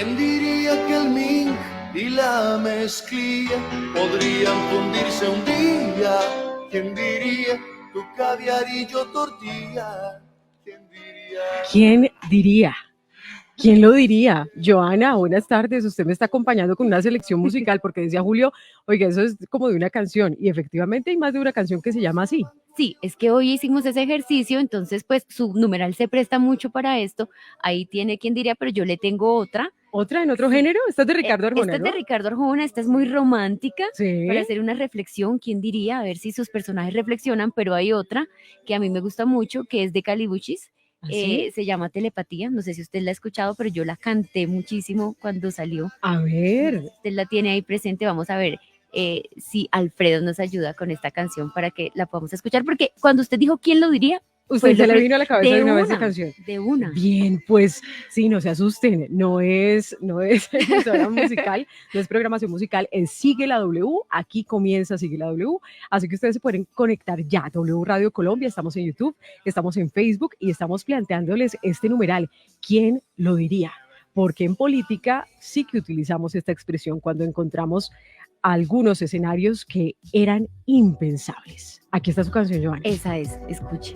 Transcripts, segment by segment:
¿Quién diría que el Ming y la mezclilla podrían fundirse un día? ¿Quién diría tu caviar y yo tortilla? ¿Quién diría? ¿Quién diría? ¿Quién lo diría? Joana, buenas tardes. Usted me está acompañando con una selección musical porque decía Julio, oiga, eso es como de una canción. Y efectivamente hay más de una canción que se llama así. Sí, es que hoy hicimos ese ejercicio, entonces pues su numeral se presta mucho para esto. Ahí tiene quien diría, pero yo le tengo otra. ¿Otra en otro Sí. género? Esta es de Ricardo Arjona, Esta es ¿no? de Ricardo Arjona, esta es muy romántica para Sí. hacer una reflexión, quién diría, a ver si sus personajes reflexionan, pero hay otra que a mí me gusta mucho, que es de Calibuchis, ¿Así? se llama Telepatía, no sé si usted la ha escuchado, pero yo la canté muchísimo cuando salió. A ver. Usted la tiene ahí presente, vamos a ver si Alfredo nos ayuda con esta canción para que la podamos escuchar, porque cuando usted dijo quién lo diría, Usted se le vino a la cabeza de una vez la canción. De una. Bien, pues sí, no se asusten, no es emisora musical, no es programación musical, es Sigue la W, aquí comienza Sigue la W, así que ustedes se pueden conectar ya, W Radio Colombia, estamos en YouTube, estamos en Facebook y estamos planteándoles este numeral, ¿quién lo diría? Porque en política sí que utilizamos esta expresión cuando encontramos algunos escenarios que eran impensables. Aquí está su canción, Joana. Esa es, escuche.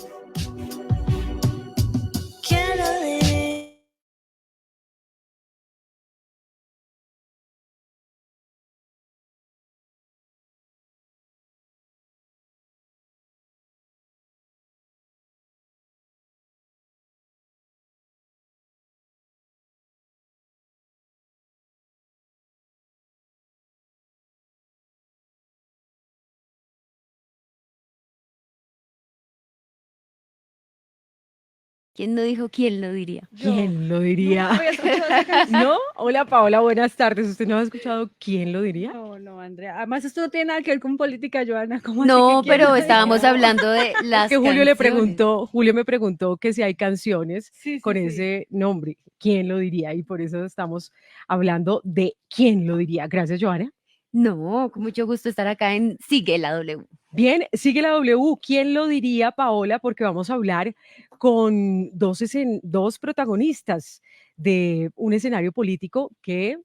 ¿Quién no dijo quién lo diría? ¿Quién lo diría? No había escuchado esa canción. ¿No? Hola Paola, buenas tardes. ¿Usted no ha escuchado quién lo diría? No, Andrea. Además, esto no tiene nada que ver con política, Joana. ¿Cómo No, así que quién pero lo estábamos diría? hablando de las Que Julio canciones. Julio me preguntó que si hay canciones Sí, con sí. ese nombre, ¿quién lo diría? Y por eso estamos hablando de quién lo diría. Gracias, Joana. No, con mucho gusto estar acá en Sigue la W. Bien, sigue la W. ¿Quién lo diría, Paola? Porque vamos a hablar con dos protagonistas de un escenario político que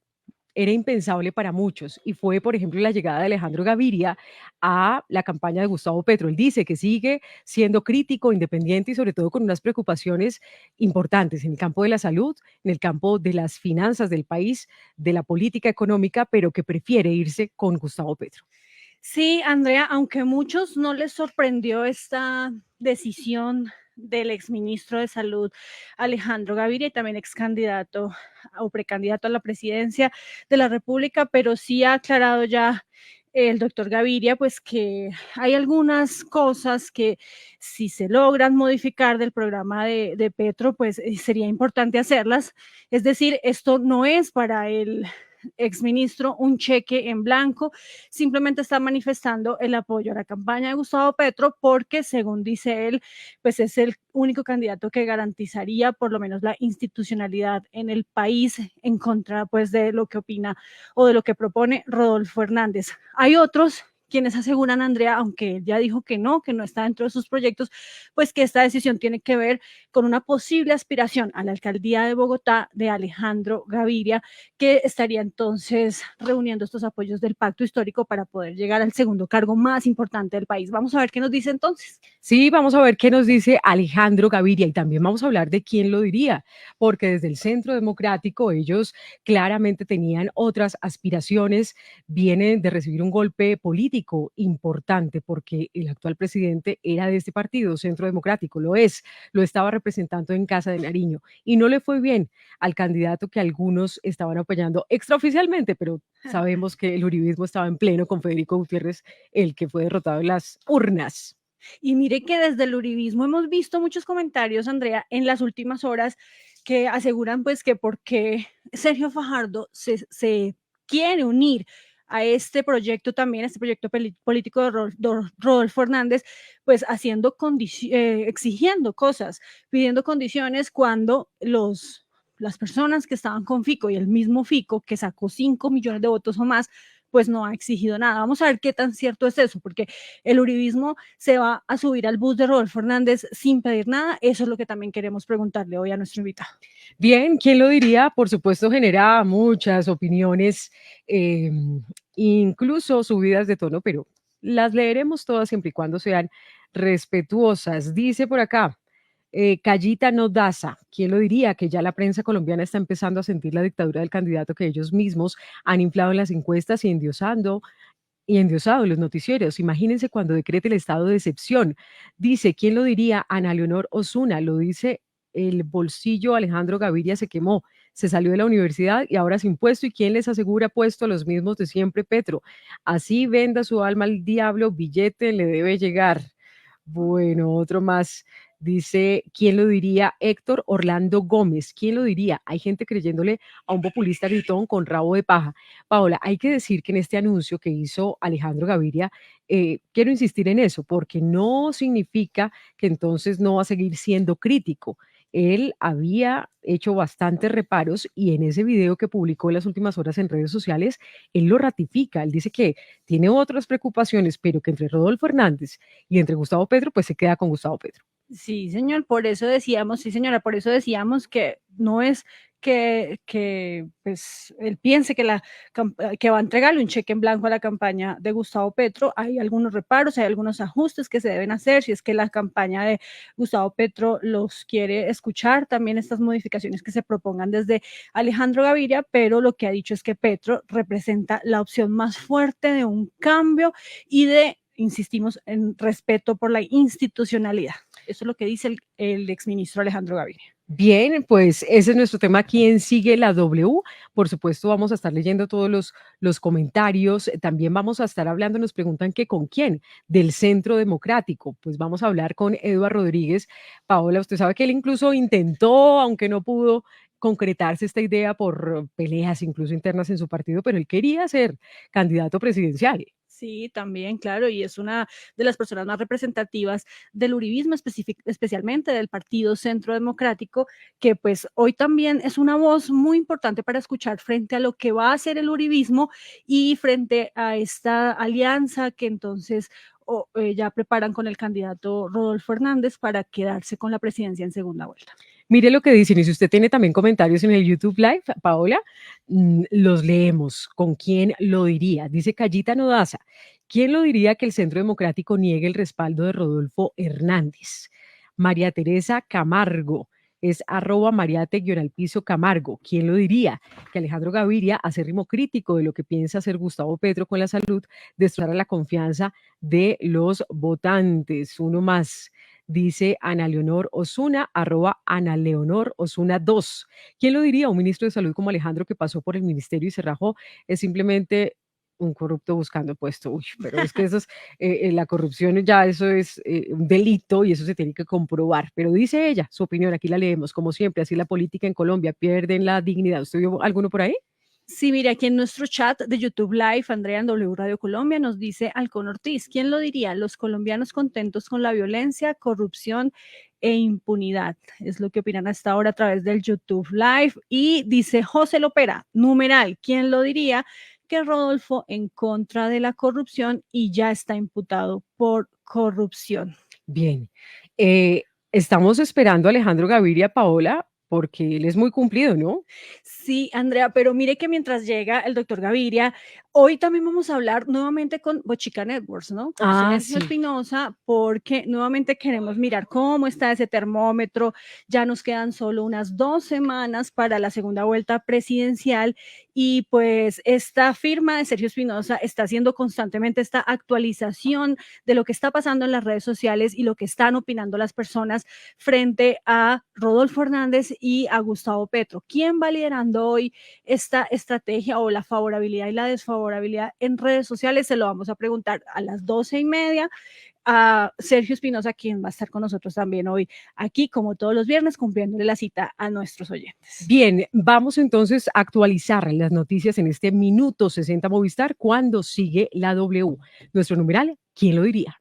era impensable para muchos y fue, por ejemplo, la llegada de Alejandro Gaviria a la campaña de Gustavo Petro. Él dice que sigue siendo crítico, independiente y sobre todo con unas preocupaciones importantes en el campo de la salud, en el campo de las finanzas del país, de la política económica, pero que prefiere irse con Gustavo Petro. Sí, Andrea, aunque a muchos no les sorprendió esta decisión del exministro de Salud, Alejandro Gaviria, y también ex candidato o precandidato a la presidencia de la República, pero sí ha aclarado ya el doctor Gaviria, pues que hay algunas cosas que si se logran modificar del programa de Petro, pues sería importante hacerlas. Es decir, esto no es para el exministro un cheque en blanco, simplemente está manifestando el apoyo a la campaña de Gustavo Petro porque, según dice él, pues es el único candidato que garantizaría por lo menos la institucionalidad en el país en contra pues de lo que opina o de lo que propone Rodolfo Hernández. Hay otros quienes aseguran, Andrea, aunque él ya dijo que no está dentro de sus proyectos, pues que esta decisión tiene que ver con una posible aspiración a la alcaldía de Bogotá de Alejandro Gaviria, que estaría entonces reuniendo estos apoyos del pacto histórico para poder llegar al segundo cargo más importante del país. Vamos a ver qué nos dice entonces. Sí, vamos a ver qué nos dice Alejandro Gaviria y también vamos a hablar de quién lo diría, porque desde el Centro Democrático ellos claramente tenían otras aspiraciones, vienen de recibir un golpe político importante porque el actual presidente era de este partido, Centro Democrático, lo estaba representando en Casa de Nariño y no le fue bien al candidato que algunos estaban apoyando extraoficialmente, pero sabemos que el uribismo estaba en pleno con Federico Gutiérrez, el que fue derrotado en las urnas. Y mire que desde el uribismo hemos visto muchos comentarios, Andrea, en las últimas horas que aseguran pues que porque Sergio Fajardo se quiere unir a este proyecto también, a este proyecto político de Rodolfo Hernández, pues haciendo exigiendo cosas, pidiendo condiciones cuando las personas que estaban con Fico y el mismo Fico, que sacó 5 millones de votos o más, pues no ha exigido nada. Vamos a ver qué tan cierto es eso, porque el uribismo se va a subir al bus de Rodolfo Hernández sin pedir nada. Eso es lo que también queremos preguntarle hoy a nuestro invitado. Bien, ¿quién lo diría? Por supuesto, genera muchas opiniones, incluso subidas de tono, pero las leeremos todas siempre y cuando sean respetuosas. Dice por acá, Callita Nodaza, ¿quién lo diría? Que ya la prensa colombiana está empezando a sentir la dictadura del candidato que ellos mismos han inflado en las encuestas y endiosado en los noticieros. Imagínense cuando decrete el estado de excepción. Dice, ¿quién lo diría? Ana Leonor Osuna, lo dice, el bolsillo Alejandro Gaviria se quemó, se salió de la universidad y ahora sin puesto. ¿Y quién les asegura puesto? A los mismos de siempre, Petro. Así venda su alma al diablo, billete le debe llegar. Bueno, otro más. Dice, ¿quién lo diría? Héctor Orlando Gómez. ¿Quién lo diría? Hay gente creyéndole a un populista gritón con rabo de paja. Paola, hay que decir que en este anuncio que hizo Alejandro Gaviria, quiero insistir en eso, porque no significa que entonces no va a seguir siendo crítico. Él había hecho bastantes reparos y en ese video que publicó en las últimas horas en redes sociales, él lo ratifica. Él dice que tiene otras preocupaciones, pero que entre Rodolfo Hernández y entre Gustavo Petro, pues se queda con Gustavo Petro. Sí, señor, por eso decíamos, sí, señora, por eso decíamos que no es que pues, él piense que va a entregarle un cheque en blanco a la campaña de Gustavo Petro. Hay algunos reparos, hay algunos ajustes que se deben hacer, si es que la campaña de Gustavo Petro los quiere escuchar, también estas modificaciones que se propongan desde Alejandro Gaviria, pero lo que ha dicho es que Petro representa la opción más fuerte de un cambio y de, insistimos, en respeto por la institucionalidad. Eso es lo que dice el exministro Alejandro Gaviria. Bien, pues ese es nuestro tema aquí en Sigue la W. Por supuesto, vamos a estar leyendo todos los comentarios. También vamos a estar hablando, nos preguntan que con quién, del Centro Democrático. Pues vamos a hablar con Eduardo Rodríguez. Paola, usted sabe que él incluso intentó, aunque no pudo concretarse esta idea por peleas incluso internas en su partido, pero él quería ser candidato presidencial. Sí, también, claro, y es una de las personas más representativas del uribismo, especialmente del Partido Centro Democrático, que pues hoy también es una voz muy importante para escuchar frente a lo que va a ser el uribismo y frente a esta alianza que entonces ya preparan con el candidato Rodolfo Hernández para quedarse con la presidencia en segunda vuelta. Mire lo que dicen, y si usted tiene también comentarios en el YouTube Live, Paola, los leemos. ¿Con quién lo diría? Dice Callita Nodaza, ¿quién lo diría que el Centro Democrático niegue el respaldo de Rodolfo Hernández? María Teresa Camargo, es @mariate_al_piso Camargo. ¿Quién lo diría? Que Alejandro Gaviria, acérrimo crítico de lo que piensa hacer Gustavo Petro con la salud, destrozará la confianza de los votantes. Uno más. Dice Ana Leonor Osuna, @Ana Leonor Osuna 2. ¿Quién lo diría? Un ministro de salud como Alejandro que pasó por el ministerio y se rajó es simplemente un corrupto buscando puesto. Uy, pero es que eso es, la corrupción ya eso es un delito y eso se tiene que comprobar. Pero dice ella, su opinión, aquí la leemos, como siempre, así la política en Colombia, pierden la dignidad. ¿Usted vio alguno por ahí? Sí, mire, aquí en nuestro chat de YouTube Live, Andrea en W Radio Colombia nos dice Alcón Ortiz, ¿quién lo diría? Los colombianos contentos con la violencia, corrupción e impunidad. Es lo que opinan hasta ahora a través del YouTube Live. Y dice José Lopera, numeral, ¿quién lo diría? Que Rodolfo en contra de la corrupción y ya está imputado por corrupción. Bien. Estamos esperando a Alejandro Gaviria, Paola, porque él es muy cumplido, ¿no? Sí, Andrea, pero mire que mientras llega el doctor Gaviria, hoy también vamos a hablar nuevamente con Bochica Networks, ¿no? Con Ah, Sergio sí. Espinosa, porque nuevamente queremos mirar cómo está ese termómetro. Ya nos quedan solo unas 2 semanas para la segunda vuelta presidencial y pues esta firma de Sergio Espinosa está haciendo constantemente esta actualización de lo que está pasando en las redes sociales y lo que están opinando las personas frente a Rodolfo Hernández y a Gustavo Petro. ¿Quién va liderando hoy esta estrategia o la favorabilidad y la desfavorabilidad en redes sociales? Se lo vamos a preguntar a las 12:30 a Sergio Espinosa, quien va a estar con nosotros también hoy aquí, como todos los viernes, cumpliéndole la cita a nuestros oyentes. Bien, vamos entonces a actualizar las noticias en este minuto 60 Movistar cuando sigue la W. Nuestro numeral, ¿quién lo diría?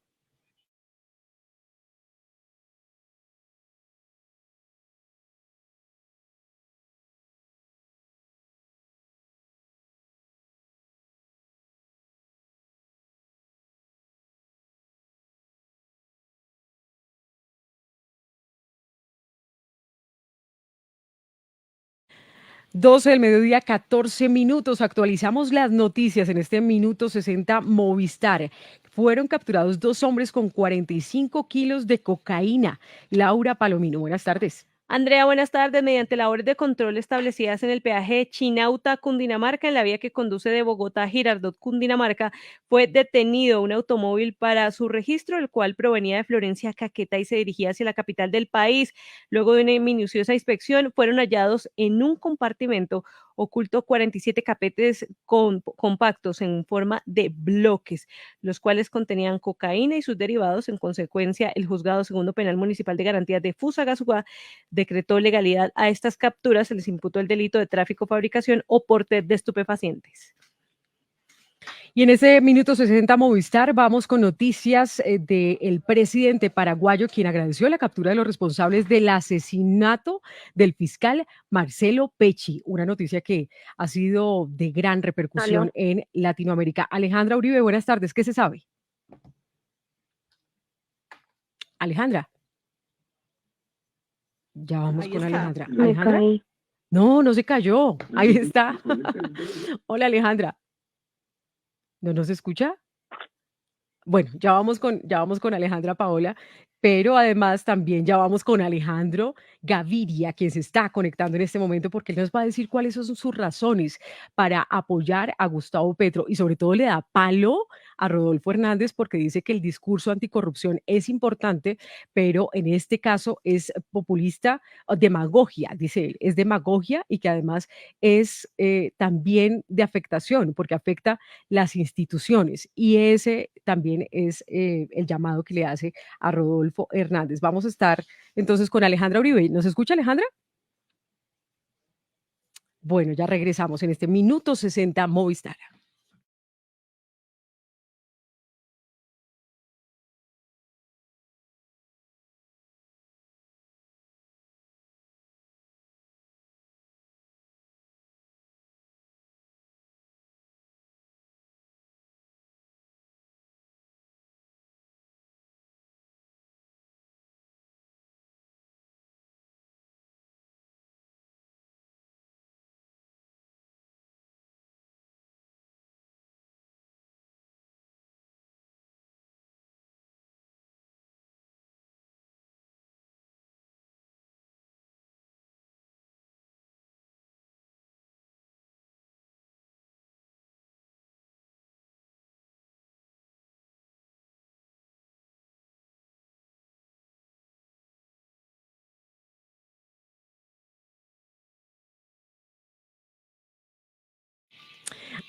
12 del mediodía, 14 minutos. Actualizamos las noticias en este minuto 60 Movistar. Fueron capturados 2 hombres con 45 kilos de cocaína. Laura Palomino, buenas tardes. Andrea, buenas tardes. Mediante labores de control establecidas en el peaje Chinauta, Cundinamarca, en la vía que conduce de Bogotá a Girardot, Cundinamarca, fue detenido un automóvil para su registro, el cual provenía de Florencia, Caquetá y se dirigía hacia la capital del país. Luego de una minuciosa inspección, fueron hallados en un compartimento oculto 47 capetes compactos en forma de bloques, los cuales contenían cocaína y sus derivados. En consecuencia, el Juzgado Segundo Penal Municipal de Garantías de Fusagasugá decretó legalidad a estas capturas. Se les imputó el delito de tráfico, fabricación o porte de estupefacientes. Y en ese minuto 60 Movistar vamos con noticias del presidente paraguayo, quien agradeció la captura de los responsables del asesinato del fiscal Marcelo Pecci, una noticia que ha sido de gran repercusión en Latinoamérica. Alejandra Uribe, buenas tardes, ¿qué se sabe? Alejandra. Ya vamos Ahí con está. Alejandra. Me ¿Alejandra? caí. No, no se cayó. Ahí está. Hola, Alejandra. ¿No nos escucha? Bueno, ya vamos con Alejandra Paola, pero además también ya vamos con Alejandro Gaviria, quien se está conectando en este momento porque él nos va a decir cuáles son sus razones para apoyar a Gustavo Petro y sobre todo le da palo a Rodolfo Hernández porque dice que el discurso anticorrupción es importante, pero en este caso es populista, o demagogia, dice él, es demagogia y que además es también de afectación porque afecta las instituciones y ese también es el llamado que le hace a Rodolfo Hernández. Vamos a estar entonces con Alejandra Uribe. ¿Nos escucha Alejandra? Bueno, ya regresamos en este minuto 60 Movistar.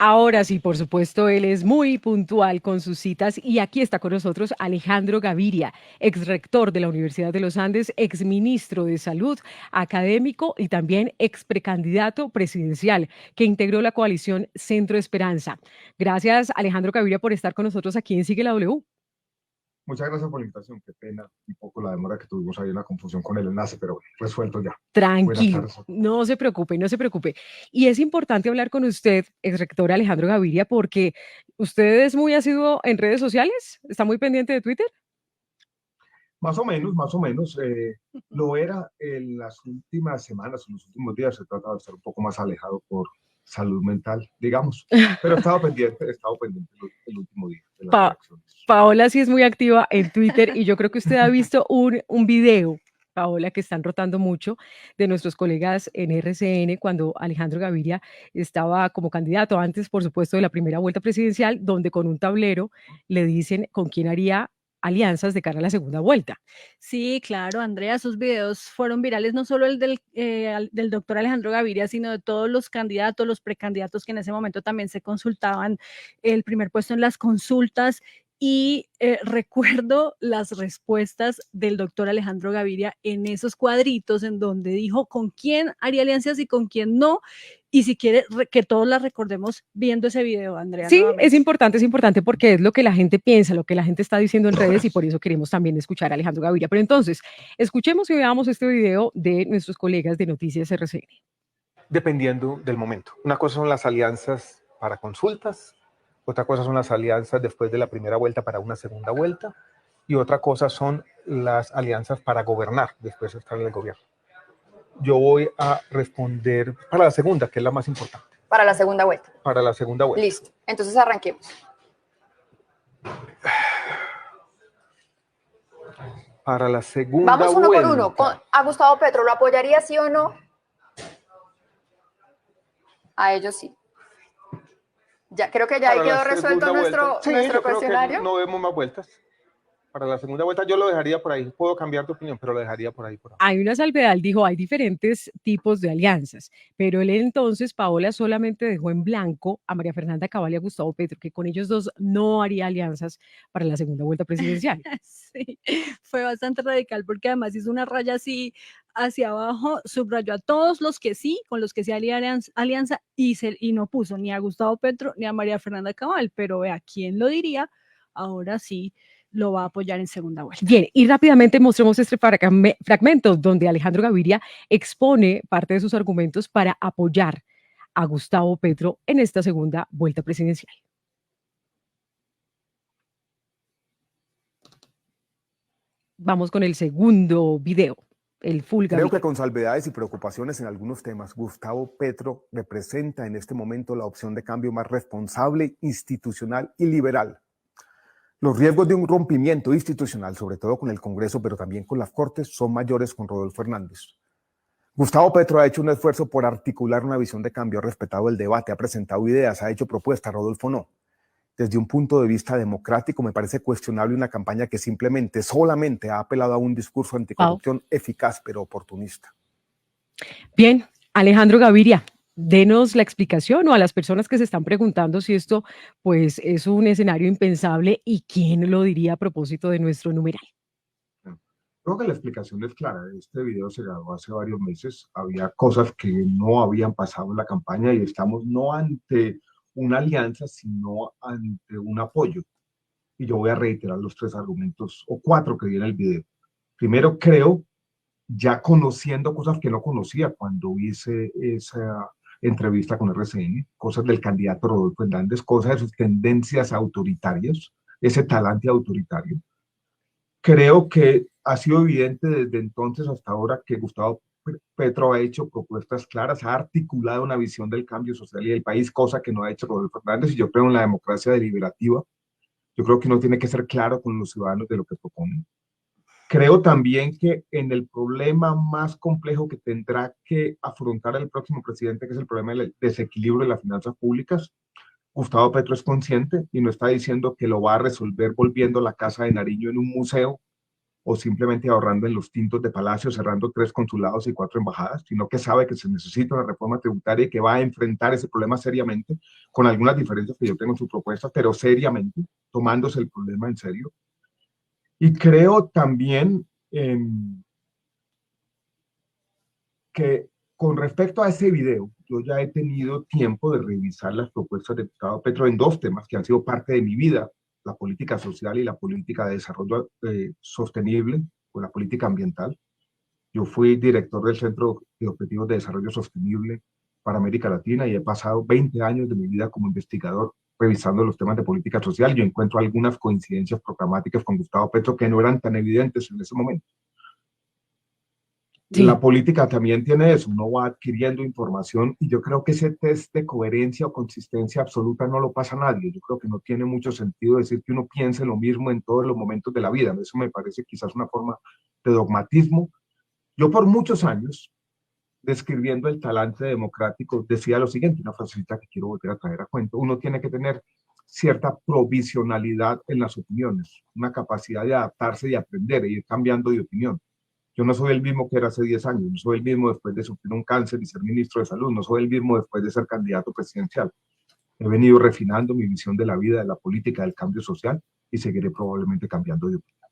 Ahora sí, por supuesto, él es muy puntual con sus citas y aquí está con nosotros Alejandro Gaviria, ex rector de la Universidad de los Andes, ex ministro de Salud, académico y también ex precandidato presidencial que integró la coalición Centro Esperanza. Gracias, Alejandro Gaviria, por estar con nosotros aquí en Sigue la W. Muchas gracias por la invitación. Qué pena un poco la demora que tuvimos ahí en la confusión con el enlace, pero bueno, resuelto ya. Tranquilo, no se preocupe, no se preocupe. Y es importante hablar con usted, ex rector Alejandro Gaviria, porque usted es muy asiduo en redes sociales, está muy pendiente de Twitter. Más o menos. Lo era en las últimas semanas, en los últimos días. He tratado de estar un poco más alejado por salud mental, digamos. Pero he estado pendiente el último día de las reacciones. Paola sí es muy activa en Twitter y yo creo que usted ha visto un video, Paola, que están rotando mucho de nuestros colegas en RCN cuando Alejandro Gaviria estaba como candidato antes, por supuesto, de la primera vuelta presidencial, donde con un tablero le dicen con quién haría alianzas de cara a la segunda vuelta. Sí, claro, Andrea, esos videos fueron virales, no solo el del doctor Alejandro Gaviria, sino de todos los candidatos, los precandidatos que en ese momento también se consultaban el primer puesto en las consultas. Y recuerdo las respuestas del doctor Alejandro Gaviria en esos cuadritos en donde dijo con quién haría alianzas y con quién no. Y si quiere que todos las recordemos viendo ese video, Andrea. Sí, es importante porque es lo que la gente piensa, lo que la gente está diciendo en redes y por eso queremos también escuchar a Alejandro Gaviria. Pero entonces, escuchemos y veamos este video de nuestros colegas de Noticias RCN. Dependiendo del momento. Una cosa son las alianzas para consultas, otra cosa son las alianzas después de la primera vuelta para una segunda vuelta y otra cosa son las alianzas para gobernar después de estar en el gobierno. yo voy a responder para la segunda, que es la más importante. Para la segunda vuelta. Para la segunda vuelta. Listo. Entonces arranquemos. Para la segunda Vamos uno vuelta. por uno. A Gustavo Petro, ¿lo apoyaría sí o no? A ellos sí. Ya, creo que ya ahí Para la quedó resuelto segunda nuestro vuelta. Sí, yo creo que cuestionario. no vemos más vueltas. Para la segunda vuelta yo lo dejaría por ahí. Puedo cambiar de opinión, pero lo dejaría por ahí. Hay una salvedad, él dijo, hay diferentes tipos de alianzas, pero él entonces, Paola, solamente dejó en blanco a María Fernanda Cabal y a Gustavo Petro, que con ellos dos no haría alianzas para la segunda vuelta presidencial. Sí, fue bastante radical porque además hizo una raya así hacia abajo, subrayó a todos los que sí, con los que sí alianza y no puso ni a Gustavo Petro ni a María Fernanda Cabal, pero vea, ¿quién lo diría? Ahora sí lo va a apoyar en segunda vuelta. Bien, y rápidamente mostremos este fragmento donde Alejandro Gaviria expone parte de sus argumentos para apoyar a Gustavo Petro en esta segunda vuelta presidencial. Vamos con el segundo video, el full Gaviria. Creo que con salvedades y preocupaciones en algunos temas, Gustavo Petro representa en este momento la opción de cambio más responsable, institucional y liberal. Los riesgos de un rompimiento institucional, sobre todo con el Congreso, pero también con las Cortes, son mayores con Rodolfo Hernández. Gustavo Petro ha hecho un esfuerzo por articular una visión de cambio, ha respetado el debate, ha presentado ideas, ha hecho propuestas, Rodolfo no. Desde un punto de vista democrático, me parece cuestionable una campaña que solamente ha apelado a un discurso anticorrupción eficaz, pero oportunista. Bien, Alejandro Gaviria, denos la explicación o a las personas que se están preguntando si esto pues es un escenario impensable y quién lo diría a propósito de nuestro numeral. Creo que la explicación es clara. Este video se grabó hace varios meses. Había cosas que no habían pasado en la campaña y estamos no ante una alianza, sino ante un apoyo. Y yo voy a reiterar los 3 argumentos o 4 que vi en el video. Primero, creo, ya conociendo cosas que no conocía cuando hice esa entrevista con RCN, cosas del candidato Rodolfo Hernández, cosas de sus tendencias autoritarias, ese talante autoritario. Creo que ha sido evidente desde entonces hasta ahora que Gustavo Petro ha hecho propuestas claras, ha articulado una visión del cambio social y del país, cosa que no ha hecho Rodolfo Hernández, y yo creo en la democracia deliberativa. Yo creo que uno tiene que ser claro con los ciudadanos de lo que proponen. Creo también que en el problema más complejo que tendrá que afrontar el próximo presidente, que es el problema del desequilibrio de las finanzas públicas, Gustavo Petro es consciente y no está diciendo que lo va a resolver volviendo la Casa de Nariño en un museo o simplemente ahorrando en los tintos de Palacio, cerrando 3 consulados y 4 embajadas, sino que sabe que se necesita una reforma tributaria y que va a enfrentar ese problema seriamente, con algunas diferencias que yo tengo en su propuesta, pero seriamente, tomándose el problema en serio. Y creo también que con respecto a ese video, yo ya he tenido tiempo de revisar las propuestas de Gustavo Petro en 2 temas que han sido parte de mi vida, la política social y la política de desarrollo sostenible, o la política ambiental. Yo fui director del Centro de Objetivos de Desarrollo Sostenible para América Latina y he pasado 20 años de mi vida como investigador revisando los temas de política social. Yo encuentro algunas coincidencias programáticas con Gustavo Petro que no eran tan evidentes en ese momento. Sí. La política también tiene eso, uno va adquiriendo información y yo creo que ese test de coherencia o consistencia absoluta no lo pasa a nadie. Yo creo que no tiene mucho sentido decir que uno piense lo mismo en todos los momentos de la vida. Eso me parece quizás una forma de dogmatismo. Yo por muchos años, describiendo el talante democrático, decía lo siguiente, una frasecita que quiero volver a traer a cuento: uno tiene que tener cierta provisionalidad en las opiniones, una capacidad de adaptarse y aprender e ir cambiando de opinión. Yo no soy el mismo que era hace 10 años, no soy el mismo después de sufrir un cáncer y ser ministro de salud, no soy el mismo después de ser candidato presidencial. He venido refinando mi visión de la vida, de la política, del cambio social y seguiré probablemente cambiando de opinión.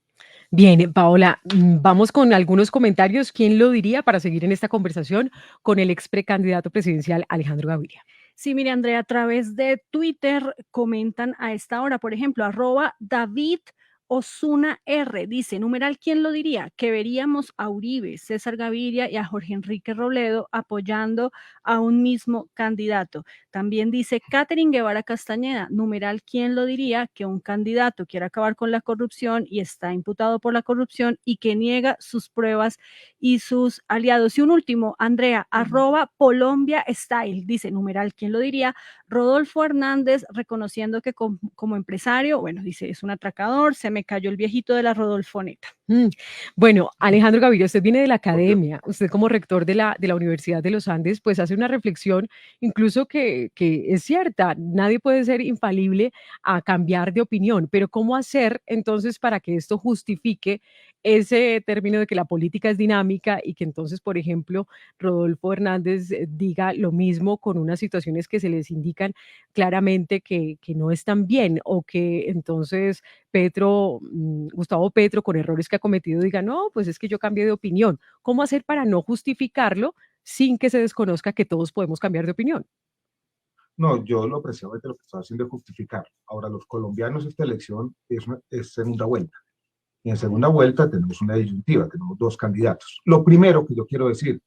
Bien, Paola, vamos con algunos comentarios. ¿Quién lo diría para seguir en esta conversación con el ex precandidato presidencial Alejandro Gaviria? Sí, mire, Andrea, a través de Twitter comentan a esta hora, por ejemplo, @David Osuna R dice, numeral, ¿quién lo diría? Que veríamos a Uribe, César Gaviria y a Jorge Enrique Robledo apoyando a un mismo candidato. También dice Catherine Guevara Castañeda, numeral, ¿quién lo diría? Que un candidato quiere acabar con la corrupción y está imputado por la corrupción y que niega sus pruebas y sus aliados. Y un último, Andrea, @Colombia Style, dice, numeral, ¿quién lo diría? Rodolfo Hernández, reconociendo que como empresario, bueno, dice, es un atracador, se me cayó el viejito de la Rodolfoneta. Bueno, Alejandro Gaviria, usted viene de la academia, usted como rector de la Universidad de los Andes, pues hace una reflexión incluso que es cierta, nadie puede ser infalible a cambiar de opinión, pero ¿cómo hacer entonces para que esto justifique ese término de que la política es dinámica y que entonces, por ejemplo, Rodolfo Hernández diga lo mismo con unas situaciones que se les indican claramente que no están bien o que entonces Gustavo Petro, con errores que ha cometido, diga, no, pues es que yo cambié de opinión? ¿Cómo hacer para no justificarlo sin que se desconozca que todos podemos cambiar de opinión? No, yo lo precisamente lo que estoy haciendo es justificar. Ahora, los colombianos, esta elección es segunda vuelta. Y en segunda vuelta tenemos una disyuntiva, tenemos dos candidatos. Lo primero que yo quiero decir,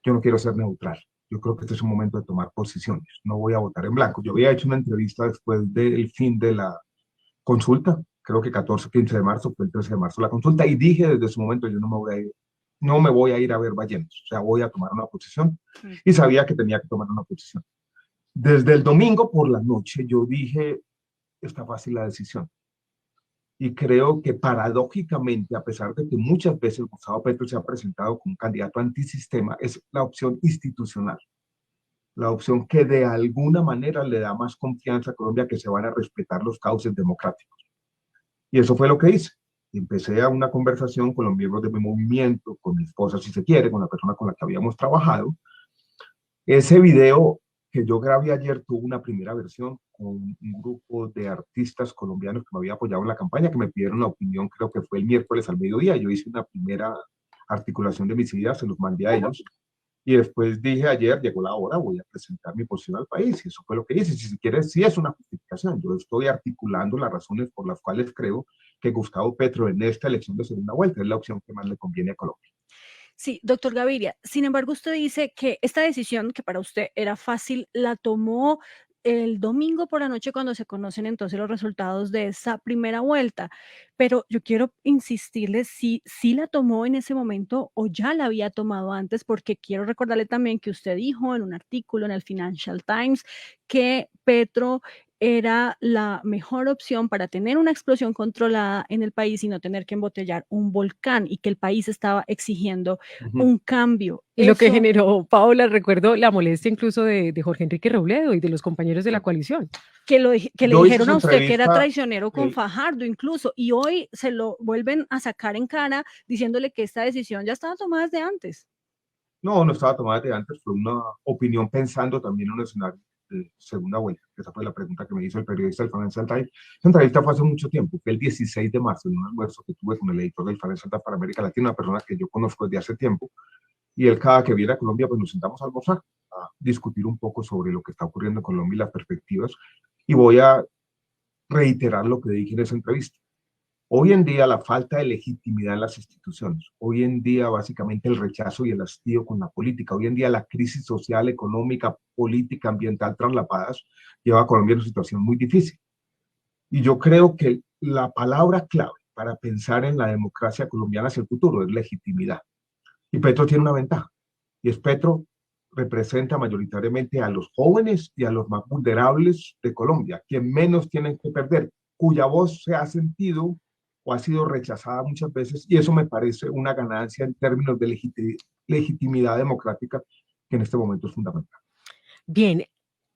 yo no quiero ser neutral. Yo creo que este es un momento de tomar posiciones. No voy a votar en blanco. Yo había hecho una entrevista después del fin de la consulta, creo que 14, 15 de marzo, fue el 13 de marzo la consulta, y dije desde ese momento, yo no me voy a ir a ver ballenas, o sea, voy a tomar una posición, y sabía que tenía que tomar una posición. Desde el domingo por la noche yo dije, está fácil la decisión. Y creo que paradójicamente, a pesar de que muchas veces Gustavo Petro se ha presentado como un candidato antisistema, es la opción institucional, la opción que de alguna manera le da más confianza a Colombia, que se van a respetar los cauces democráticos. Y eso fue lo que hice. Empecé a una conversación con los miembros de mi movimiento, con mi esposa, si se quiere, con la persona con la que habíamos trabajado. Ese video que yo grabé ayer tuvo una primera versión con un grupo de artistas colombianos que me había apoyado en la campaña, que me pidieron la opinión, creo que fue el miércoles al mediodía. Yo hice una primera articulación de mis ideas, se los mandé a ellos. Y después dije ayer, llegó la hora, voy a presentar mi posición al país. Y eso fue lo que hice. Si se quiere, sí es una justificación. Yo estoy articulando las razones por las cuales creo que Gustavo Petro en esta elección de segunda vuelta es la opción que más le conviene a Colombia. Sí, doctor Gaviria, sin embargo, usted dice que esta decisión, que para usted era fácil, la tomó el domingo por la noche cuando se conocen entonces los resultados de esa primera vuelta. Pero yo quiero insistirle si la tomó en ese momento o ya la había tomado antes, porque quiero recordarle también que usted dijo en un artículo en el Financial Times que Petro era la mejor opción para tener una explosión controlada en el país y no tener que embotellar un volcán, y que el país estaba exigiendo un cambio. Y lo que generó, Paola, recuerdo la molestia incluso de Jorge Enrique Robledo y de los compañeros de la coalición. Que le dijeron a usted que era traicionero con Fajardo incluso, y hoy se lo vuelven a sacar en cara diciéndole que esta decisión ya estaba tomada desde antes. No, no estaba tomada desde antes, fue una opinión pensando también en un escenario de segunda vuelta. Esa fue la pregunta que me hizo el periodista del Financial Times. Esa entrevista fue hace mucho tiempo, fue el 16 de marzo, en un almuerzo que tuve con el editor del Financial Times para América Latina, una persona que yo conozco desde hace tiempo, y él cada que viene a Colombia, pues nos sentamos a almorzar, a discutir un poco sobre lo que está ocurriendo en Colombia y las perspectivas, y voy a reiterar lo que dije en esa entrevista. Hoy en día la falta de legitimidad en las instituciones, hoy en día básicamente el rechazo y el hastío con la política, hoy en día la crisis social, económica, política, ambiental traslapadas lleva a Colombia en una situación muy difícil. Y yo creo que la palabra clave para pensar en la democracia colombiana hacia el futuro es legitimidad. Y Petro tiene una ventaja, y es Petro representa mayoritariamente a los jóvenes y a los más vulnerables de Colombia, quien menos tienen que perder, cuya voz se ha sentido o ha sido rechazada muchas veces, y eso me parece una ganancia en términos de legitimidad democrática que en este momento es fundamental. Bien,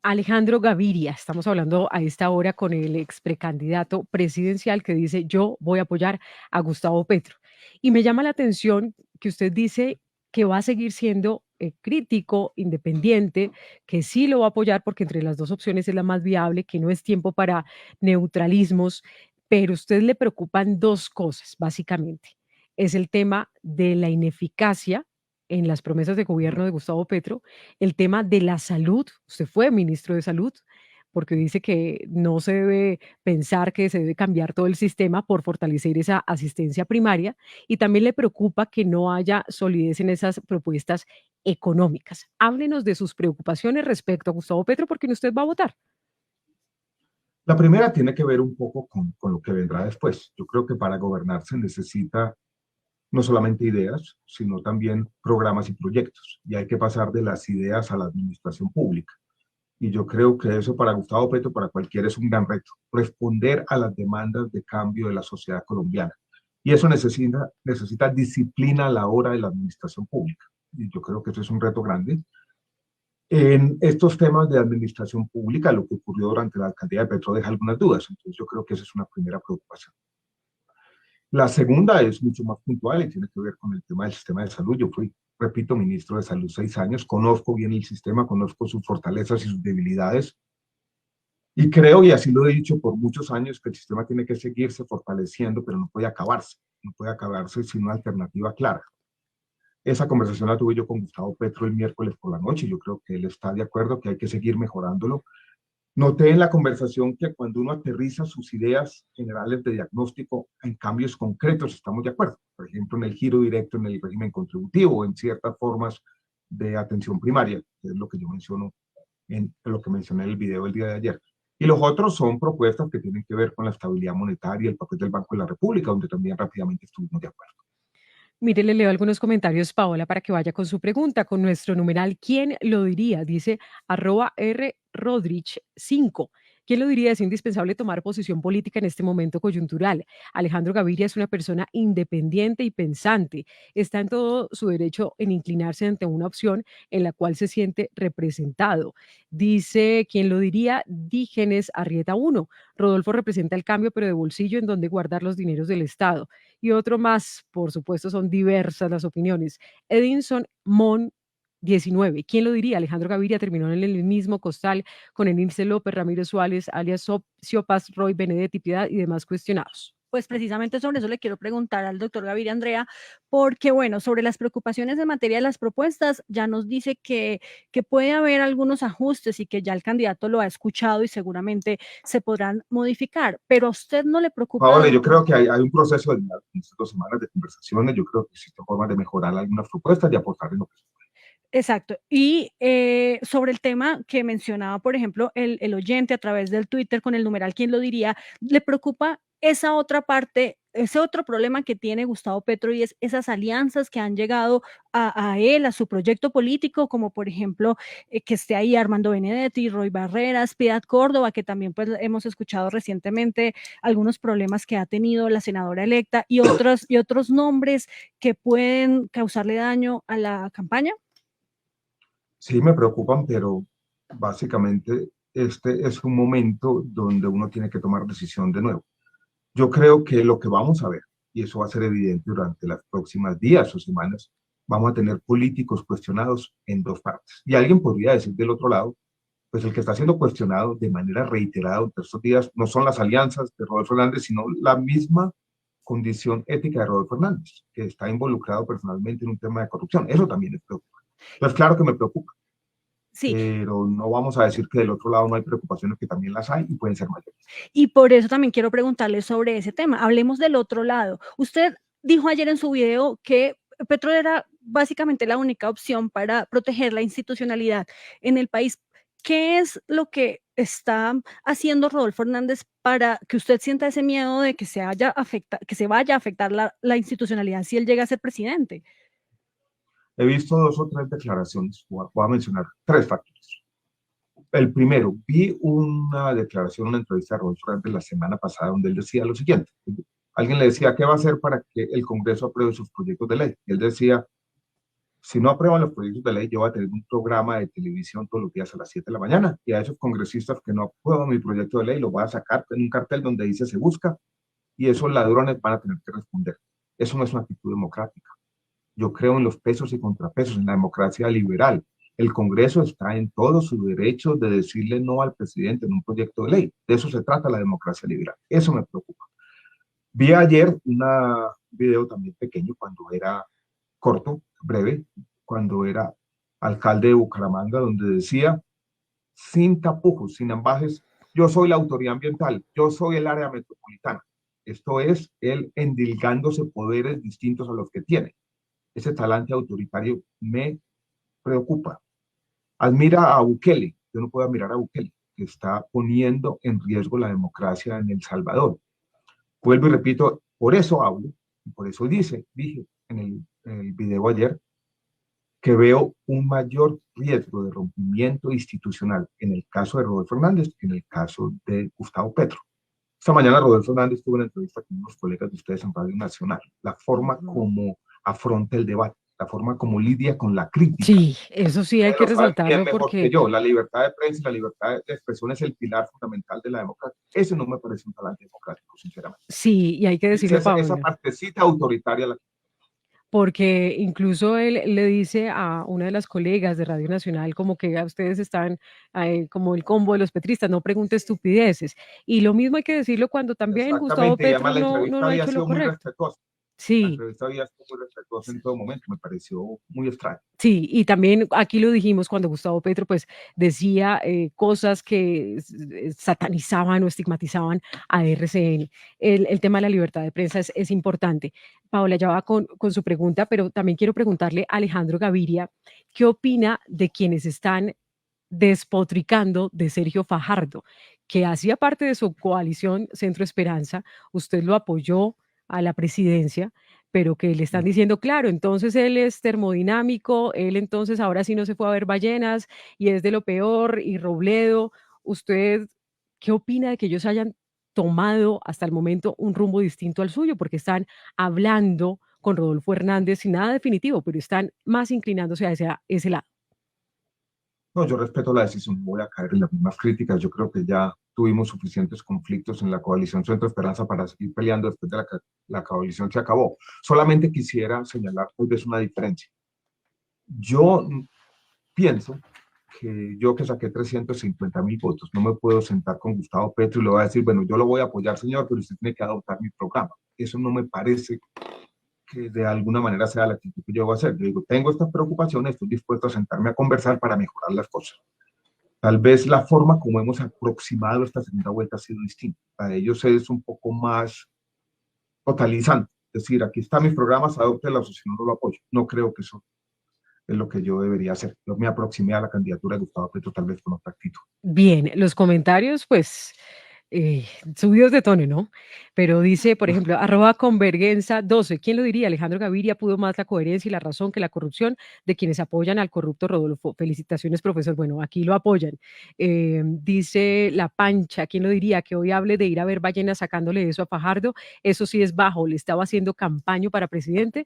Alejandro Gaviria, estamos hablando a esta hora con el ex precandidato presidencial que dice, yo voy a apoyar a Gustavo Petro. Y me llama la atención que usted dice que va a seguir siendo crítico, independiente, que sí lo va a apoyar porque entre las dos opciones es la más viable, que no es tiempo para neutralismos, pero a usted le preocupan dos cosas, básicamente. Es el tema de la ineficacia en las promesas de gobierno de Gustavo Petro, el tema de la salud, usted fue ministro de Salud, porque dice que no se debe pensar que se debe cambiar todo el sistema por fortalecer esa asistencia primaria y también le preocupa que no haya solidez en esas propuestas económicas. Háblenos de sus preocupaciones respecto a Gustavo Petro, porque usted va a votar. La primera tiene que ver un poco con lo que vendrá después. Yo creo que para gobernar se necesita no solamente ideas, sino también programas y proyectos. Y hay que pasar de las ideas a la administración pública. Y yo creo que eso para Gustavo Petro, para cualquiera, es un gran reto. Responder a las demandas de cambio de la sociedad colombiana. Y eso necesita disciplina a la hora de la administración pública. Y yo creo que eso es un reto grande. En estos temas de administración pública, lo que ocurrió durante la alcaldía de Petro deja algunas dudas. Entonces yo creo que esa es una primera preocupación. La segunda es mucho más puntual y tiene que ver con el tema del sistema de salud. Yo fui, repito, ministro de Salud 6 años, conozco bien el sistema, conozco sus fortalezas y sus debilidades, y creo, y así lo he dicho por muchos años, que el sistema tiene que seguirse fortaleciendo, pero no puede acabarse sin una alternativa clara. Esa conversación la tuve yo con Gustavo Petro el miércoles por la noche, y yo creo que él está de acuerdo que hay que seguir mejorándolo. Noté en la conversación que cuando uno aterriza sus ideas generales de diagnóstico en cambios concretos, estamos de acuerdo. Por ejemplo, en el giro directo en el régimen contributivo, en ciertas formas de atención primaria, que es lo que yo menciono en lo que mencioné en el video el día de ayer. Y los otros son propuestas que tienen que ver con la estabilidad monetaria, el papel del Banco de la República, donde también rápidamente estuvimos de acuerdo. Mire, le leo algunos comentarios, Paola, para que vaya con su pregunta, con nuestro numeral, ¿quién lo diría? Dice @rrodrich5. ¿Quién lo diría? Es indispensable tomar posición política en este momento coyuntural. Alejandro Gaviria es una persona independiente y pensante. Está en todo su derecho en inclinarse ante una opción en la cual se siente representado. Dice, ¿quién lo diría? Dígenes Arrieta 1. Rodolfo representa el cambio, pero de bolsillo en donde guardar los dineros del Estado. Y otro más, por supuesto, son diversas las opiniones. Edinson Mon 19. ¿Quién lo diría? Alejandro Gaviria terminó en el mismo costal con Enilce López, Ramiro Suárez, alias Siopas, Roy Benedetti, Piedad y demás cuestionados. Pues precisamente sobre eso le quiero preguntar al doctor Gaviria Andrea, porque bueno, sobre las preocupaciones en materia de las propuestas, ya nos dice que puede haber algunos ajustes y que ya el candidato lo ha escuchado y seguramente se podrán modificar, pero a usted no le preocupa. Paola, yo creo que hay un proceso de estas 2 semanas de conversaciones. Yo creo que existen formas de mejorar algunas propuestas y aportar en lo que se puede. Exacto. Y sobre el tema que mencionaba, por ejemplo, el oyente a través del Twitter con el numeral, ¿quién lo diría? ¿Le preocupa esa otra parte, ese otro problema que tiene Gustavo Petro y es esas alianzas que han llegado a él, a su proyecto político, como por ejemplo que esté ahí Armando Benedetti, Roy Barreras, Piedad Córdoba, que también pues hemos escuchado recientemente algunos problemas que ha tenido la senadora electa y otros nombres que pueden causarle daño a la campaña? Sí, me preocupan, pero básicamente este es un momento donde uno tiene que tomar decisión de nuevo. Yo creo que lo que vamos a ver, y eso va a ser evidente durante las próximas días o semanas, vamos a tener políticos cuestionados en 2 partes. Y alguien podría decir del otro lado, pues el que está siendo cuestionado de manera reiterada durante estos días no son las alianzas de Rodolfo Hernández, sino la misma condición ética de Rodolfo Hernández, que está involucrado personalmente en un tema de corrupción. Eso también es preocupante. Entonces, claro que me preocupa. Sí. Pero no vamos a decir que del otro lado no hay preocupaciones, que también las hay y pueden ser mayores. Y por eso también quiero preguntarle sobre ese tema. Hablemos del otro lado. Usted dijo ayer en su video que Petro era básicamente la única opción para proteger la institucionalidad en el país. ¿Qué es lo que está haciendo Rodolfo Hernández para que usted sienta ese miedo de que se vaya a afectar la institucionalidad si él llega a ser presidente? He visto 2 o 3 declaraciones, voy a mencionar 3 factores. El primero, vi una declaración, una entrevista de Rodolfo Hernández la semana pasada donde él decía lo siguiente. Alguien le decía, ¿qué va a hacer para que el Congreso apruebe sus proyectos de ley? Y él decía, si no aprueban los proyectos de ley, yo voy a tener un programa de televisión todos los días a las 7 de la mañana, y a esos congresistas que no aprueban mi proyecto de ley, los voy a sacar en un cartel donde dice se busca, y esos ladrones van a tener que responder. Eso no es una actitud democrática. Yo creo en los pesos y contrapesos, en la democracia liberal. El Congreso está en todo su derecho de decirle no al presidente en un proyecto de ley. De eso se trata la democracia liberal. Eso me preocupa. Vi ayer un video también pequeño, cuando era corto, breve, cuando era alcalde de Bucaramanga, donde decía, sin tapujos, sin ambajes. Yo soy la autoridad ambiental, yo soy el área metropolitana. Esto es él endilgándose poderes distintos a los que tiene. Ese talante autoritario me preocupa. Admira a Bukele. Yo no puedo admirar a Bukele, que está poniendo en riesgo la democracia en El Salvador. Vuelvo y repito, por eso hablo, y por eso dije en el video ayer, que veo un mayor riesgo de rompimiento institucional en el caso de Rodolfo Hernández que en el caso de Gustavo Petro. Esta mañana Rodolfo Hernández tuvo una entrevista con unos colegas de ustedes en Radio Nacional. La forma como afronta el debate, la forma como lidia con la crítica. Sí, eso sí hay que Pero sabe quién resaltarlo mejor porque... que yo, la libertad de prensa y la libertad de expresión es el pilar fundamental de la democracia. Eso no me parece un talante democrático, sinceramente. Sí, y hay que decirlo, Esa Paula, partecita autoritaria la porque incluso él le dice a una de las colegas de Radio Nacional como que a ustedes están como el combo de los petristas, no pregunte estupideces. Y lo mismo hay que decirlo cuando también Gustavo exactamente, y además Petro la no entrevista ha había hecho lo sido muy correcto. respetuosa. La Sí, entrevista había sido muy respetuosa en todo momento, me pareció muy extraño. sí, y también aquí lo dijimos cuando Gustavo Petro pues decía cosas que satanizaban o estigmatizaban a RCN. El tema de la libertad de prensa es importante. Paola ya va con su pregunta, pero también quiero preguntarle a Alejandro Gaviria, ¿qué opina de quienes están despotricando de Sergio Fajardo, que hacía parte de su coalición Centro Esperanza? Usted lo apoyó a la presidencia, pero que le están diciendo, claro, entonces él es termodinámico, él entonces ahora sí no se fue a ver ballenas y es de lo peor, y Robledo, ¿usted qué opina de que ellos hayan tomado hasta el momento un rumbo distinto al suyo? Porque están hablando con Rodolfo Hernández sin nada definitivo, pero están más inclinándose a ese lado. No, yo respeto la decisión, no voy a caer en las mismas críticas. Yo creo que ya tuvimos suficientes conflictos en la coalición Centro Esperanza para seguir peleando después de la coalición se acabó. Solamente quisiera señalar tal vez una diferencia. Yo pienso que yo que saqué 350.000 votos, no me puedo sentar con Gustavo Petro y le voy a decir, bueno, yo lo voy a apoyar, señor, pero usted tiene que adoptar mi programa. Eso no me parece que de alguna manera sea la actitud que yo voy a hacer. Yo digo, tengo estas preocupaciones, estoy dispuesto a sentarme a conversar para mejorar las cosas. Tal vez la forma como hemos aproximado esta segunda vuelta ha sido distinta. Para ellos es un poco más totalizante. Es decir, aquí están mis programas, adóptelos o si no, no lo apoyo. No creo que eso es lo que yo debería hacer. Yo me aproximé a la candidatura de Gustavo Petro tal vez con otra actitud. Bien, los comentarios, pues, subidos de tono, ¿no? Pero dice, por ejemplo, @convergenza12, ¿quién lo diría? Alejandro Gaviria pudo más la coherencia y la razón que la corrupción de quienes apoyan al corrupto Rodolfo. Felicitaciones, profesor. Bueno, aquí lo apoyan. Dice La Pancha, ¿quién lo diría? Que hoy hable de ir a ver ballenas sacándole eso a Fajardo. Eso sí es bajo, le estaba haciendo campaña para presidente.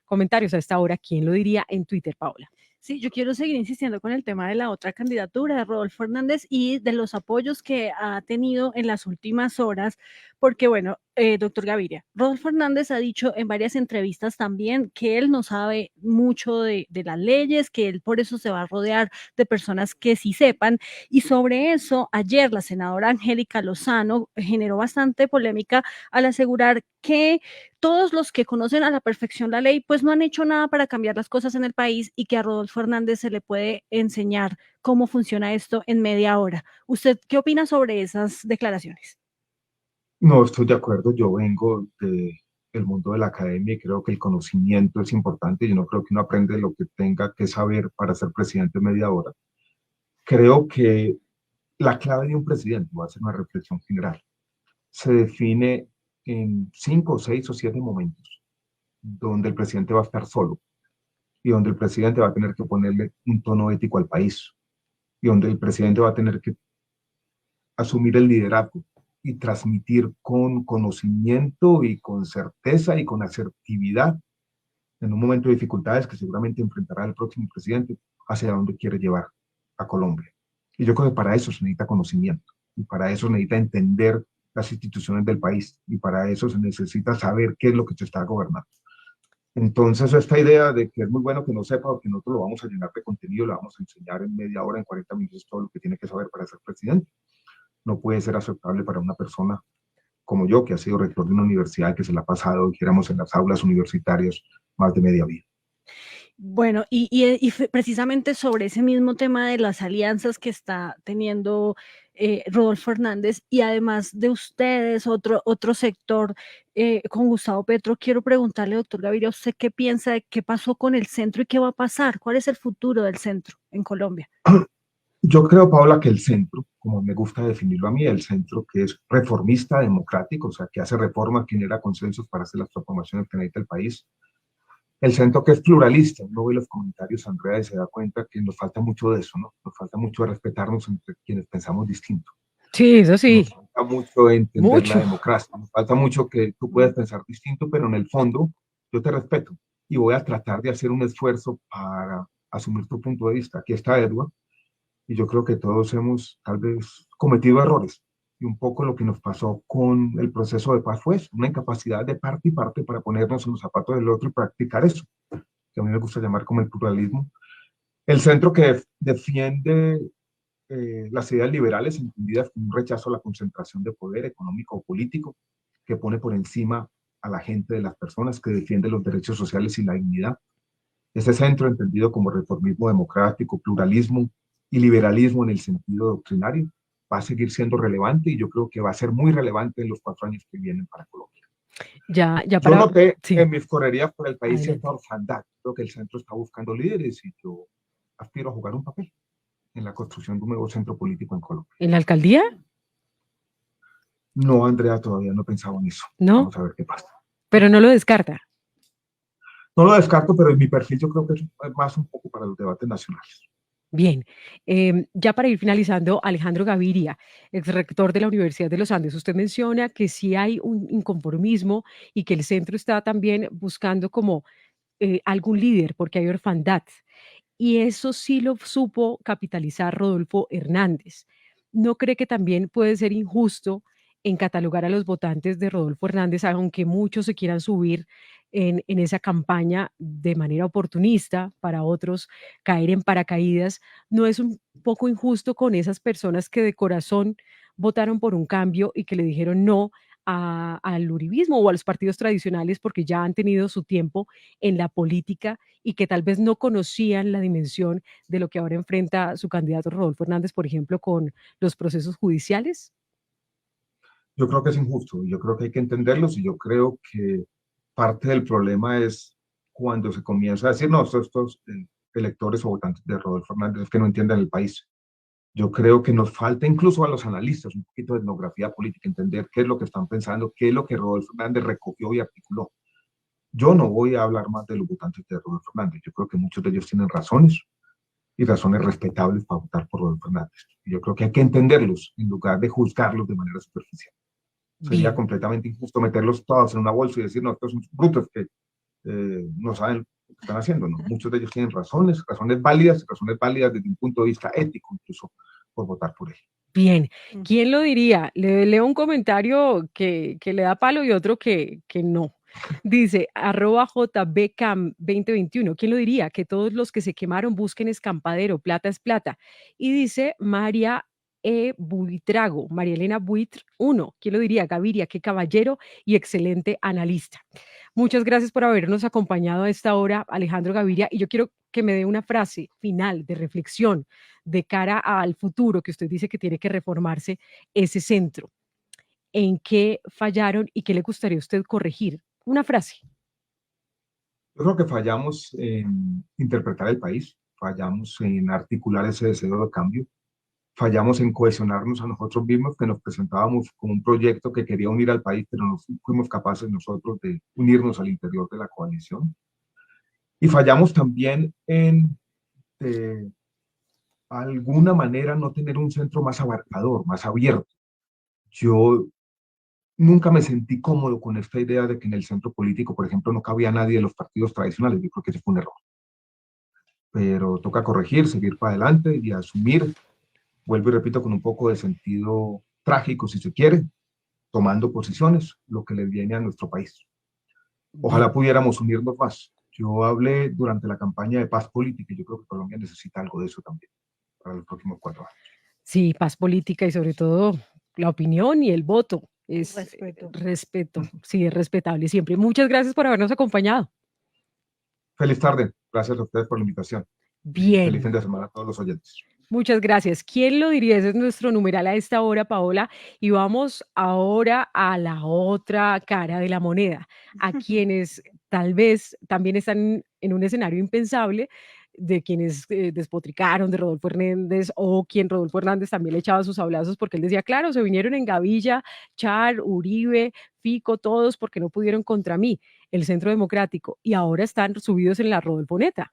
Comentarios a esta hora, ¿quién lo diría en Twitter, Paola? Sí, yo quiero seguir insistiendo con el tema de la otra candidatura de Rodolfo Hernández y de los apoyos que ha tenido en las últimas horas, porque bueno, doctor Gaviria, Rodolfo Hernández ha dicho en varias entrevistas también que él no sabe mucho de las leyes, que él por eso se va a rodear de personas que sí sepan, y sobre eso ayer la senadora Angélica Lozano generó bastante polémica al asegurar que todos los que conocen a la perfección la ley, pues no han hecho nada para cambiar las cosas en el país y que a Rodolfo Hernández se le puede enseñar cómo funciona esto en media hora. ¿Usted qué opina sobre esas declaraciones? No estoy de acuerdo. Yo vengo del mundo de la academia y creo que el conocimiento es importante. Yo no creo que uno aprende lo que tenga que saber para ser presidente en media hora. Creo que la clave de un presidente, voy a hacer una reflexión general, se define en 5, 6 o 7 momentos donde el presidente va a estar solo y donde el presidente va a tener que ponerle un tono ético al país y donde el presidente va a tener que asumir el liderazgo y transmitir con conocimiento y con certeza y con asertividad en un momento de dificultades que seguramente enfrentará el próximo presidente hacia dónde quiere llevar a Colombia. Y yo creo que para eso se necesita conocimiento y para eso se necesita entender las instituciones del país y para eso se necesita saber qué es lo que se está gobernando. Entonces, esta idea de que es muy bueno que no sepa o que nosotros lo vamos a llenar de contenido, lo vamos a enseñar en media hora, en 40 minutos, todo lo que tiene que saber para ser presidente, no puede ser aceptable para una persona como yo, que ha sido rector de una universidad que se la ha pasado, dijéramos, en las aulas universitarias más de media vida. Bueno, precisamente sobre ese mismo tema de las alianzas que está teniendo Rodolfo Hernández y además de ustedes, otro sector con Gustavo Petro, quiero preguntarle, doctor Gaviria, ¿usted qué piensa de qué pasó con el centro y qué va a pasar? ¿Cuál es el futuro del centro en Colombia? Yo creo, Paola, que el centro, como me gusta definirlo a mí, el centro que es reformista, democrático, o sea, que hace reformas, que genera consensos para hacer las transformaciones que necesita el país. El centro que es pluralista, uno ve los comentarios, Andrea, y se da cuenta que nos falta mucho de eso, ¿no? Nos falta mucho de respetarnos entre quienes pensamos distinto. Sí, eso sí, Nos falta mucho de entender mucho. la democracia, nos falta mucho que tú puedes pensar distinto, pero en el fondo yo te respeto y voy a tratar de hacer un esfuerzo para asumir tu punto de vista. Aquí está Edward, y yo creo que todos hemos tal vez cometido errores. Y un poco lo que nos pasó con el proceso de paz fue eso, una incapacidad de parte y parte para ponernos en los zapatos del otro y practicar eso, que a mí me gusta llamar como el pluralismo. El centro que defiende las ideas liberales entendidas como un rechazo a la concentración de poder económico o político, que pone por encima a la gente de las personas, que defiende los derechos sociales y la dignidad. Ese centro entendido como reformismo democrático, pluralismo y liberalismo en el sentido doctrinario, va a seguir siendo relevante y yo creo que va a ser muy relevante en los 4 años que vienen para Colombia. Ya Yo para... noté Sí, en mis correrías por el país adelante. cierta orfandad. Creo que el centro está buscando líderes y yo aspiro a jugar un papel en la construcción de un nuevo centro político en Colombia. ¿En la alcaldía? No, Andrea, todavía no he pensado en eso. No, Vamos a ver qué pasa. pero no lo descarta. No lo descarto, pero en mi perfil yo creo que es más un poco para los debates nacionales. Bien, ya para ir finalizando, Alejandro Gaviria, exrector de la Universidad de los Andes, usted menciona que sí hay un inconformismo y que el centro está también buscando como algún líder porque hay orfandad. Y eso sí lo supo capitalizar Rodolfo Hernández. ¿No cree que también puede ser injusto en catalogar a los votantes de Rodolfo Hernández, aunque muchos se quieran subir en esa campaña de manera oportunista, para otros caer en paracaídas? ¿No es un poco injusto con esas personas que de corazón votaron por un cambio y que le dijeron no al uribismo o a los partidos tradicionales porque ya han tenido su tiempo en la política y que tal vez no conocían la dimensión de lo que ahora enfrenta su candidato Rodolfo Hernández, por ejemplo, con los procesos judiciales? Yo creo que es injusto, yo creo que hay que entenderlos y yo creo que parte del problema es cuando se comienza a decir, no, estos electores o votantes de Rodolfo Hernández que no entienden el país. Yo creo que nos falta incluso a los analistas un poquito de etnografía política, entender qué es lo que están pensando, qué es lo que Rodolfo Hernández recogió y articuló. Yo no voy a hablar más de los votantes de Rodolfo Hernández, yo creo que muchos de ellos tienen razones y razones respetables para votar por Rodolfo Hernández. Y yo creo que hay que entenderlos en lugar de juzgarlos de manera superficial. Sería Bien, completamente injusto meterlos todos en una bolsa y decir, no, estos son brutos que no saben lo que están haciendo. ¿No? Muchos de ellos tienen razones válidas desde un punto de vista ético, incluso por votar por él. bien. Mm. ¿Quién lo diría? Le leo un comentario que le da palo y otro que no. Dice, @JBCam2021. ¿Quién lo diría? Que todos los que se quemaron busquen escampadero, plata es plata. Y dice María Buitrago, María Elena Buitr 1. ¿Quién lo diría? Gaviria, qué caballero y excelente analista. Muchas gracias por habernos acompañado a esta hora, Alejandro Gaviria. Y yo quiero que me dé una frase final de reflexión de cara al futuro que usted dice que tiene que reformarse ese centro. ¿En qué fallaron y qué le gustaría a usted corregir? Una frase. Yo creo que fallamos en interpretar el país, fallamos en articular ese deseo de cambio, fallamos en cohesionarnos a nosotros mismos, que nos presentábamos como un proyecto que quería unir al país, pero no fuimos capaces nosotros de unirnos al interior de la coalición. Y fallamos también en, de alguna manera, no tener un centro más abarcador, más abierto. Yo nunca me sentí cómodo con esta idea de que en el centro político, por ejemplo, no cabía nadie de los partidos tradicionales. Yo creo que ese fue un error. Pero toca corregir, seguir para adelante y asumir, vuelvo y repito, con un poco de sentido trágico, si se quiere, tomando posiciones, lo que le viene a nuestro país. Ojalá pudiéramos unirnos más. Yo hablé durante la campaña de paz política y yo creo que Colombia necesita algo de eso también para los próximos 4 años. Sí, paz política y sobre todo la opinión y el voto. Es Respeto. respeto, sí, es respetable siempre. Muchas gracias por habernos acompañado. Feliz tarde. Gracias a ustedes por la invitación. Bien. Feliz fin de semana a todos los oyentes. Muchas gracias. ¿Quién lo diría? Ese es nuestro numeral a esta hora, Paola. Y vamos ahora a la otra cara de la moneda, a quienes tal vez también están en un escenario impensable, de quienes despotricaron de Rodolfo Hernández, o quien Rodolfo Hernández también le echaba sus sablazos porque él decía, claro, se vinieron en Gavilla, Char, Uribe, Fico, todos porque no pudieron contra mí, el Centro Democrático, y ahora están subidos en la Rodolfoneta.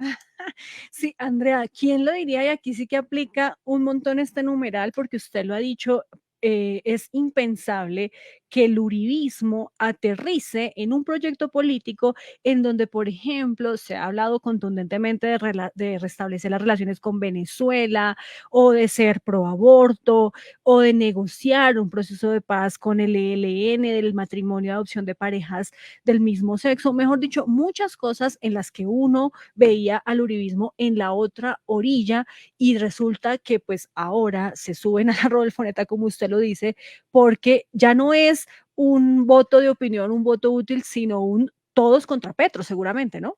Sí, Andrea, ¿quién lo diría? Y aquí sí que aplica un montón este numeral, porque usted lo ha dicho, es impensable que el uribismo aterrice en un proyecto político en donde, por ejemplo, se ha hablado contundentemente de restablecer las relaciones con Venezuela, o de ser pro aborto, o de negociar un proceso de paz con el ELN, del matrimonio de adopción de parejas del mismo sexo, mejor dicho, muchas cosas en las que uno veía al uribismo en la otra orilla, y resulta que pues ahora se suben a la Rodolfoneta, como usted lo dice, porque ya no es un voto de opinión, un voto útil, sino un todos contra Petro, seguramente, ¿no?